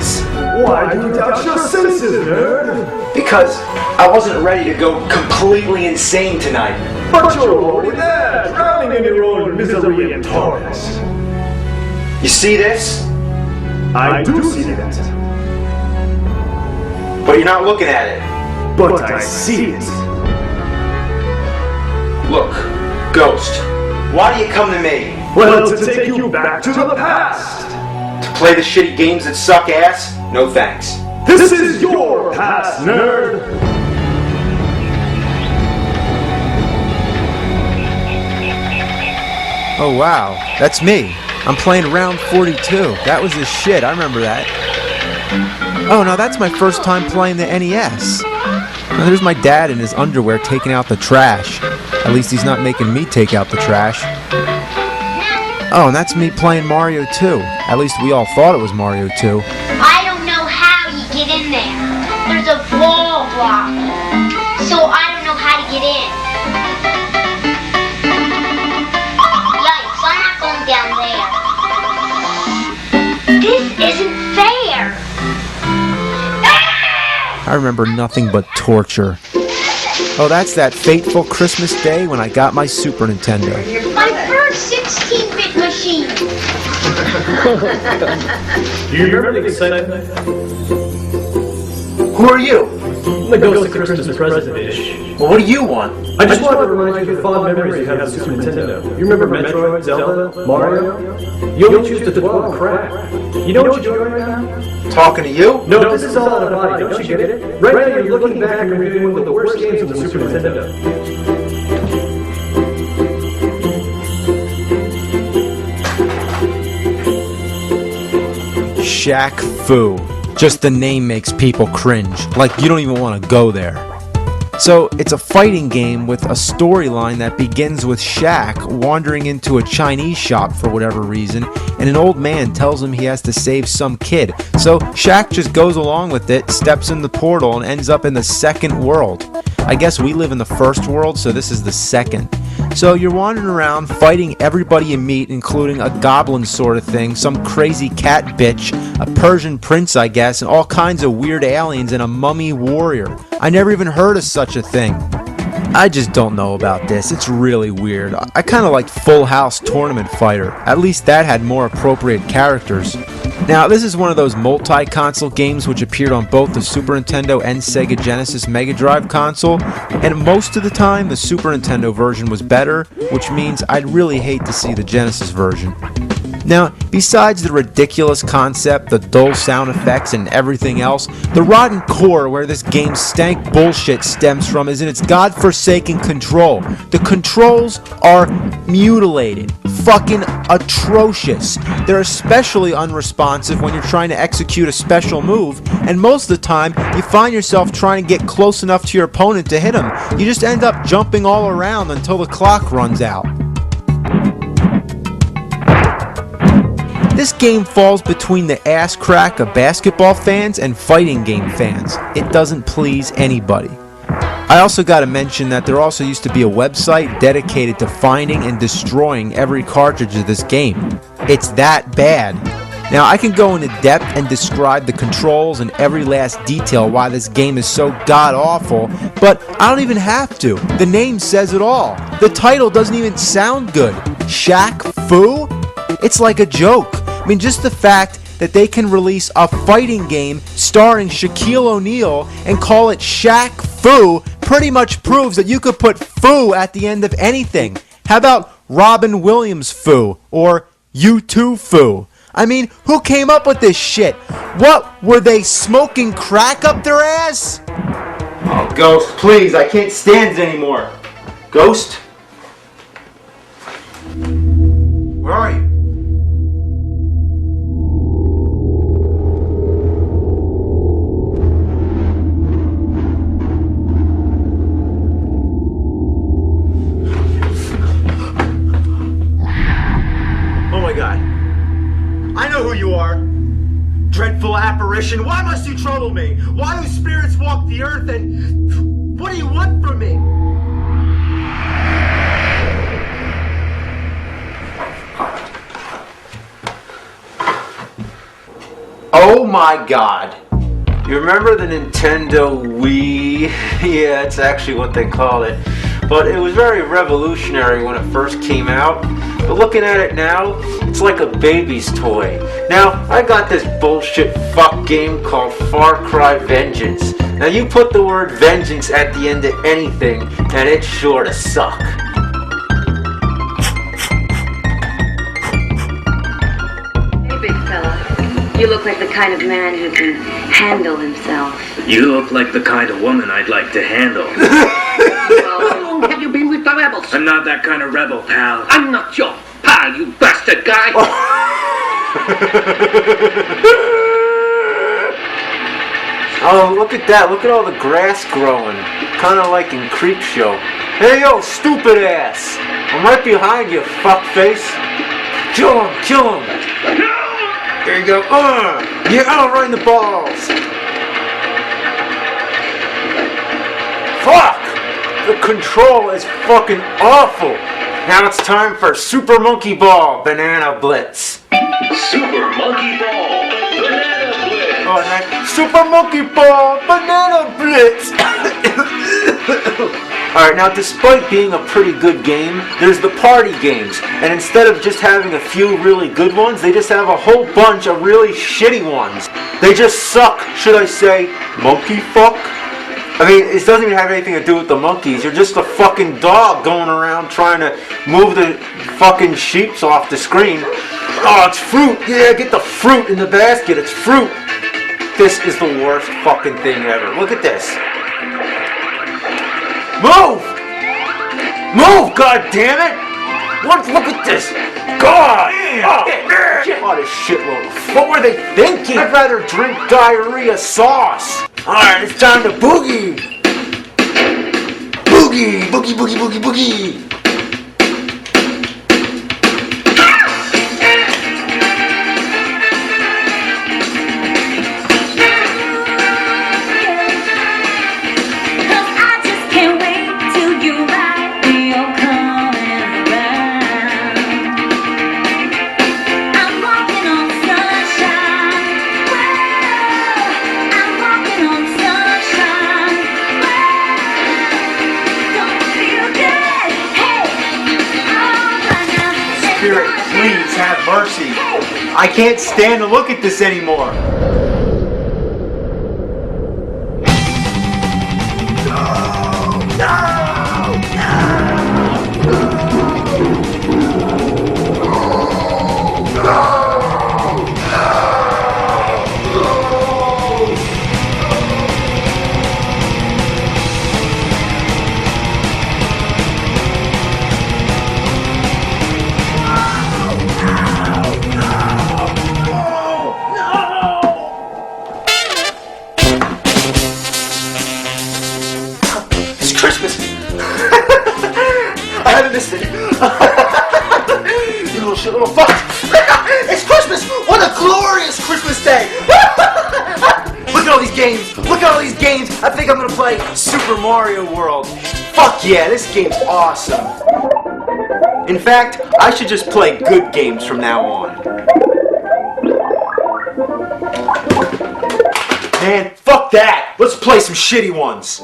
sense. Why do you doubt your senses, nerd? Because I wasn't ready to go completely insane tonight. But you're already there, drowning in your own misery and torment. You see this? I do see that. But you're not looking at it. But I see it. Look, Ghost, why do you come to me? Well, to take you back to the past. To play the shitty games that suck ass? No thanks. This is your past, nerd. Oh wow, that's me. I'm playing round 42. That was the shit, I remember that. Oh no, that's my first time playing the NES. Now, there's my dad in his underwear taking out the trash. At least he's not making me take out the trash. Oh, and that's me playing Mario 2. At least we all thought it was Mario 2. I don't know how you get in there. There's a wall block. So I don't know how to get in. Yikes, I'm not going down there. This isn't fair. I remember nothing but torture. Oh, that's that fateful Christmas day when I got my Super Nintendo. My first 16-bit machine. Do you remember the excitement? Who are you? The ghost of Christmas present-ish. Well, what do you want? I just wanted to remind you of the fond memories you have of the Super Nintendo. You remember Metroid, Zelda, Mario? You only choose to dwell on crap. You know what you're doing right now? Talking to you? No, this is all out of body, don't you get it? Right now you're looking back and reviewing one of the worst games of the Super Nintendo. Shaq Fu. Just the name makes people cringe. Like you don't even want to go there. So, it's a fighting game with a storyline that begins with Shaq wandering into a Chinese shop for whatever reason, and an old man tells him he has to save some kid. So, Shaq just goes along with it, steps in the portal, and ends up in the second world. I guess we live in the first world, so this is the second. So you're wandering around fighting everybody you meet, including a goblin sort of thing, some crazy cat bitch, a Persian prince I guess, and all kinds of weird aliens and a mummy warrior. I never even heard of such a thing. I just don't know about this. It's really weird. I kind of liked Full House Tournament Fighter. At least that had more appropriate characters. Now, this is one of those multi-console games which appeared on both the Super Nintendo and Sega Genesis Mega Drive console, and most of the time the Super Nintendo version was better, which means I'd really hate to see the Genesis version. Now, besides the ridiculous concept, the dull sound effects, and everything else, the rotten core where this game's stank bullshit stems from is in its godforsaken control. The controls are mutilated, fucking atrocious. They're especially unresponsive when you're trying to execute a special move, and most of the time, you find yourself trying to get close enough to your opponent to hit him. You just end up jumping all around until the clock runs out. This game falls between the ass crack of basketball fans and fighting game fans. It doesn't please anybody. I also gotta mention that there also used to be a website dedicated to finding and destroying every cartridge of this game. It's that bad. Now I can go into depth and describe the controls and every last detail why this game is so god-awful, but I don't even have to. The name says it all. The title doesn't even sound good. Shaq Fu? It's like a joke. I mean, just the fact that they can release a fighting game starring Shaquille O'Neal and call it Shaq Fu pretty much proves that you could put Fu at the end of anything. How about Robin Williams Fu or U2 Fu? I mean, who came up with this shit? What, were they smoking crack up their ass? Oh, Ghost, please, I can't stand it anymore. Ghost? Where are you? Oh my god. I know who you are. Dreadful apparition, why must you trouble me? Why do spirits walk the earth and what do you want from me? Oh my god. You remember the Nintendo Wii? Yeah, it's actually what they called it. But it was very revolutionary when it first came out. But looking at it now, it's like a baby's toy. Now, I got this bullshit fuck game called Far Cry Vengeance. Now you put the word vengeance at the end of anything, and it's sure to suck. Hey, big fella. You look like the kind of man who can handle himself. You look like the kind of woman I'd like to handle. Well, Have you been with the rebels? I'm not that kind of rebel, pal. I'm not your pal, you bastard guy. Oh, look at that. Look at all the grass growing. Kind of like in Creepshow. Hey, yo, stupid ass. I'm right behind you, fuckface. Kill him, kill him. There you go. Yeah, right in the balls. Fuck! The control is fucking awful. Now it's time for Super Monkey Ball Banana Blitz. Super Monkey Ball Banana Blitz. Oh, and Super Monkey Ball Banana Blitz. Alright, now despite being a pretty good game, there's the party games. And instead of just having a few really good ones, they just have a whole bunch of really shitty ones. They just suck, should I say, monkey fuck? I mean, it doesn't even have anything to do with the monkeys. You're just a fucking dog going around trying to move the fucking sheeps off the screen. Oh, it's fruit. Yeah, get the fruit in the basket. It's fruit. This is the worst fucking thing ever. Look at this. Move! Move, god damn it! Look at this. God! What a shitload. What were they thinking? I'd rather drink diarrhea sauce. Alright, it's time to boogie! Boogie! Boogie, boogie, boogie, boogie! Spirit, please have mercy. I can't stand to look at this anymore. Christmas! I haven't missed it! You little shit, little fuck! It's Christmas! What a glorious Christmas day! Look at all these games! Look at all these games! I think I'm gonna play Super Mario World! Fuck yeah, this game's awesome! In fact, I should just play good games from now on. Man, fuck that! Let's play some shitty ones!